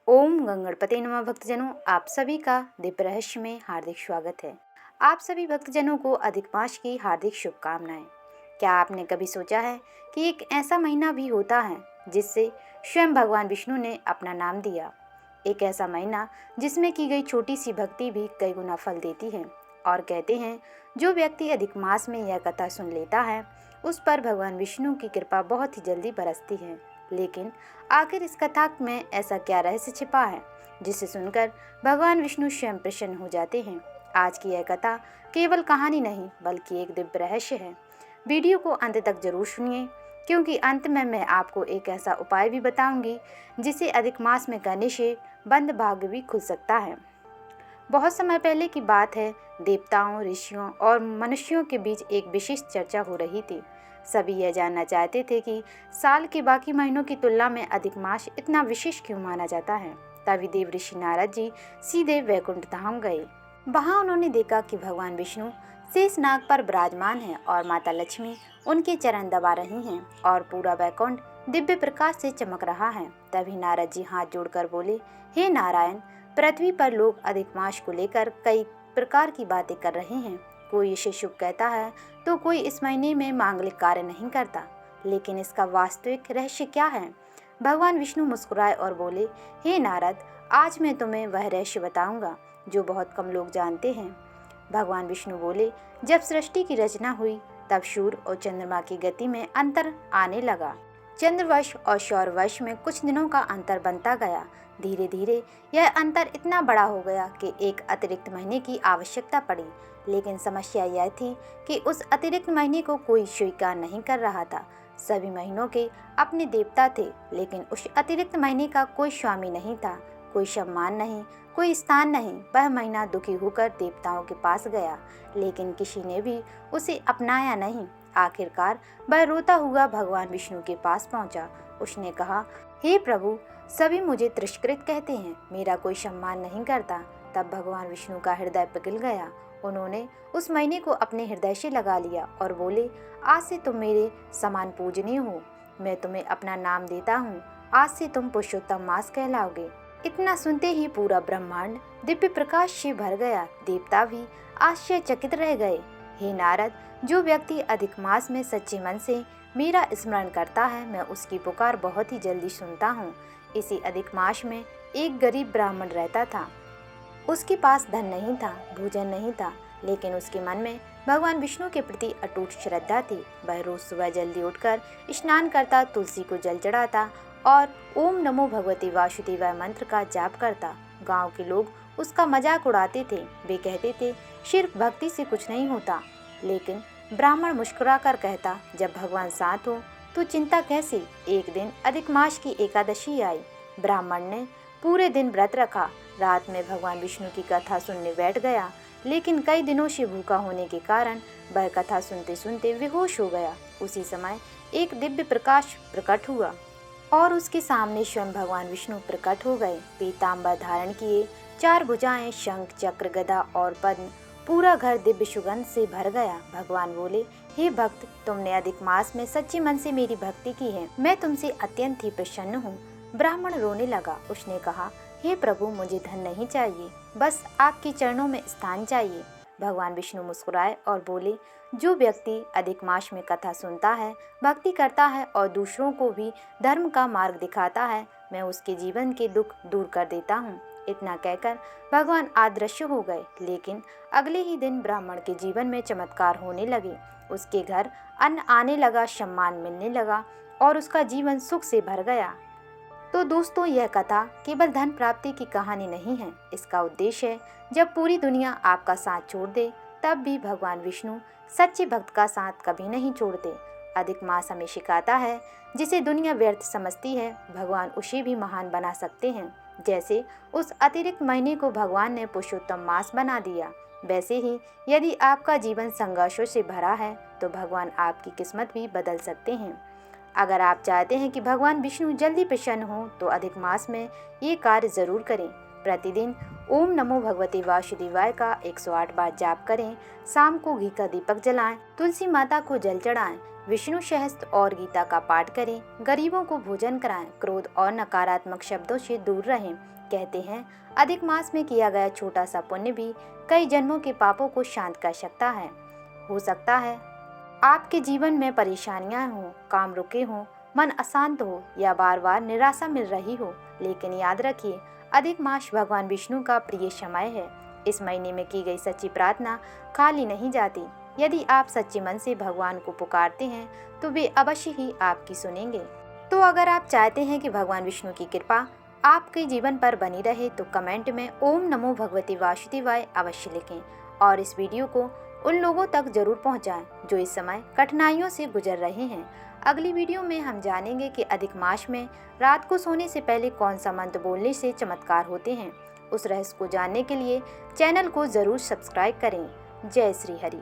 ओम गंगणपते नमः। भक्तजनों, आप सभी का दिव्य रहस्य में हार्दिक स्वागत है। आप सभी भक्तजनों को अधिक मास की हार्दिक शुभकामनाएं। क्या आपने कभी सोचा है कि एक ऐसा महीना भी होता है जिससे स्वयं भगवान विष्णु ने अपना नाम दिया। एक ऐसा महीना जिसमें की गई छोटी सी भक्ति भी कई गुना फल देती है। और कहते हैं, जो व्यक्ति अधिक मास में यह कथा सुन लेता है उस पर भगवान विष्णु की कृपा बहुत ही जल्दी बरसती है। लेकिन आखिर इस कथा में ऐसा क्या रहस्य छिपा है जिसे सुनकर भगवान विष्णु स्वयं प्रसन्न हो जाते हैं। आज की यह कथा केवल कहानी नहीं बल्कि एक दिव्य रहस्य है। वीडियो को अंत तक जरूर सुनिए, क्योंकि अंत में मैं आपको एक ऐसा उपाय भी बताऊंगी जिसे अधिक मास में करने से बंद भाग्य भी खुल सकता है। बहुत समय पहले की बात है। देवताओं, ऋषियों और मनुष्यों के बीच एक विशिष्ट चर्चा हो रही थी। सभी यह जानना चाहते थे कि साल के बाकी महीनों की तुलना में अधिक मास इतना विशेष क्यों माना जाता है। तभी देव ऋषि नारद जी सीधे वैकुंठ धाम गए। वहां उन्होंने देखा कि भगवान विष्णु शेष नाग पर विराजमान है और माता लक्ष्मी उनके चरण दबा रही हैं और पूरा वैकुंठ दिव्य प्रकाश से चमक रहा है। तभी नारद जी हाथ जोड़कर बोले, हे नारायण, पृथ्वी पर लोग अधिक मास को लेकर कई प्रकार की बातें कर रहे हैं। कोई इसे शुभ कहता है तो कोई इस महीने में मांगलिक कार्य नहीं करता, लेकिन इसका वास्तविक रहस्य क्या है। भगवान विष्णु मुस्कुराए और बोले, हे नारद, आज मैं तुम्हें वह रहस्य बताऊंगा जो बहुत कम लोग जानते हैं। भगवान विष्णु बोले, जब सृष्टि की रचना हुई तब सूर्य और चंद्रमा की गति में अंतर आने लगा। चंद्रवश और सौरवश में कुछ दिनों का अंतर बनता गया। धीरे धीरे यह अंतर इतना बड़ा हो गया कि एक अतिरिक्त महीने की आवश्यकता पड़ी। लेकिन समस्या यह थी कि उस अतिरिक्त महीने को कोई स्वीकार नहीं कर रहा था। सभी महीनों के अपने देवता थे, लेकिन उस अतिरिक्त महीने का कोई स्वामी नहीं था, कोई सम्मान नहीं, कोई स्थान नहीं। वह महीना दुखी होकर देवताओं के पास गया, लेकिन किसी ने भी उसे अपनाया नहीं। आखिरकार वह रोता हुआ भगवान विष्णु के पास पहुंचा। उसने कहा, हे प्रभु, सभी मुझे तिरस्कृत कहते हैं, मेरा कोई सम्मान नहीं करता। तब भगवान विष्णु का हृदय पिघल गया। उन्होंने उस महीने को अपने हृदय से लगा लिया और बोले, आज से तुम मेरे समान पूजनीय हो। मैं तुम्हें अपना नाम देता हूँ। आज से तुम पुरुषोत्तम मास कहलाओगे। इतना सुनते ही पूरा ब्रह्मांड दिव्य प्रकाश से भर गया। देवता भी आश्चर्यचकित रह गए। हे नारद, जो व्यक्ति अधिक मास में सच्चे मन से मेरा स्मरण करता है, मैं उसकी पुकार बहुत ही जल्दी सुनता हूँ। इसी अधिक मास में एक गरीब ब्राह्मण रहता था। उसके पास धन नहीं था, भोजन नहीं था, लेकिन उसके मन में भगवान विष्णु के प्रति अटूट श्रद्धा थी। वह रोज सुबह जल्दी उठकर स्नान करता, तुलसी को जल चढ़ाता और ओम नमो भगवते वासुदेवाय मंत्र का जाप करता। गांव के लोग उसका मजाक उड़ाते थे। वे कहते थे, सिर्फ भक्ति से कुछ नहीं होता। लेकिन ब्राह्मण मुस्कुराकर कहता, जब भगवान साथ हो तो चिंता कैसी। एक दिन अधिक मास की एकादशी आई। ब्राह्मण ने पूरे दिन व्रत रखा। रात में भगवान विष्णु की कथा सुनने बैठ गया, लेकिन कई दिनों से भूखा होने के कारण वह कथा सुनते सुनते बेहोश हो गया। उसी समय एक दिव्य प्रकाश प्रकट हुआ और उसके सामने स्वयं भगवान विष्णु प्रकट हो गए। पीताम्बर धारण किए, 4 भुजाएं, शंख, चक्र, गदा और पद्म। पूरा घर दिव्य सुगंध से भर गया। भगवान बोले, हे भक्त, तुमने अधिक मास में सच्चे मन से मेरी भक्ति की है। मैं तुमसे अत्यंत ही प्रसन्न हूँ। ब्राह्मण रोने लगा। उसने कहा, हे प्रभु, मुझे धन नहीं चाहिए, बस आपके चरणों में स्थान चाहिए। भगवान विष्णु मुस्कुराए और बोले, जो व्यक्ति अधिक मास में कथा सुनता है, भक्ति करता है और दूसरों को भी धर्म का मार्ग दिखाता है, मैं उसके जीवन के दुख दूर कर देता हूँ। इतना कहकर भगवान अदृश्य हो गए। लेकिन अगले ही दिन ब्राह्मण के जीवन में चमत्कार होने लगे। उसके घर अन्न आने लगा, सम्मान मिलने लगा और उसका जीवन सुख से भर गया। तो दोस्तों, यह कथा केवल धन प्राप्ति की कहानी नहीं है। इसका उद्देश्य है, जब पूरी दुनिया आपका साथ छोड़ दे तब भी भगवान विष्णु सच्चे भक्त का साथ कभी नहीं छोड़ते। अधिक मास हमें सिखाता है, जिसे दुनिया व्यर्थ समझती है, भगवान उसे भी महान बना सकते हैं। जैसे उस अतिरिक्त महीने को भगवान ने पुरुषोत्तम मास बना दिया, वैसे ही यदि आपका जीवन संघर्षों से भरा है तो भगवान आपकी किस्मत भी बदल सकते हैं। अगर आप चाहते हैं कि भगवान विष्णु जल्दी प्रसन्न हो तो अधिक मास में ये कार्य जरूर करें। प्रतिदिन ओम नमो भगवते वासुदेवाय का 108 बार जाप करें। शाम को घी का दीपक जलाएं, तुलसी माता को जल चढ़ाएं, विष्णु सहस्त्र और गीता का पाठ करें, गरीबों को भोजन कराएं, क्रोध और नकारात्मक शब्दों से दूर रहें। कहते हैं अधिक मास में किया गया छोटा सा पुण्य भी कई जन्मों के पापों को शांत कर सकता है। हो सकता है आपके जीवन में परेशानियां हों, काम रुके हों, मन अशांत हो या बार बार निराशा मिल रही हो, लेकिन याद रखिए अधिक मास भगवान विष्णु का प्रिय समय है। इस महीने में की गई सच्ची प्रार्थना खाली नहीं जाती। यदि आप सच्चे मन से भगवान को पुकारते हैं तो वे अवश्य ही आपकी सुनेंगे। तो अगर आप चाहते हैं कि भगवान विष्णु की कृपा आपके जीवन पर बनी रहे तो कमेंट में ओम नमो भगवते वासुदेवाय अवश्य लिखें और इस वीडियो को उन लोगों तक जरूर पहुंचाएं जो इस समय कठिनाइयों से गुजर रहे हैं। अगली वीडियो में हम जानेंगे कि अधिक मास में रात को सोने से पहले कौन सा मंत्र बोलने से चमत्कार होते हैं। उस रहस्य को जानने के लिए चैनल को जरूर सब्सक्राइब करें। जय श्री हरि।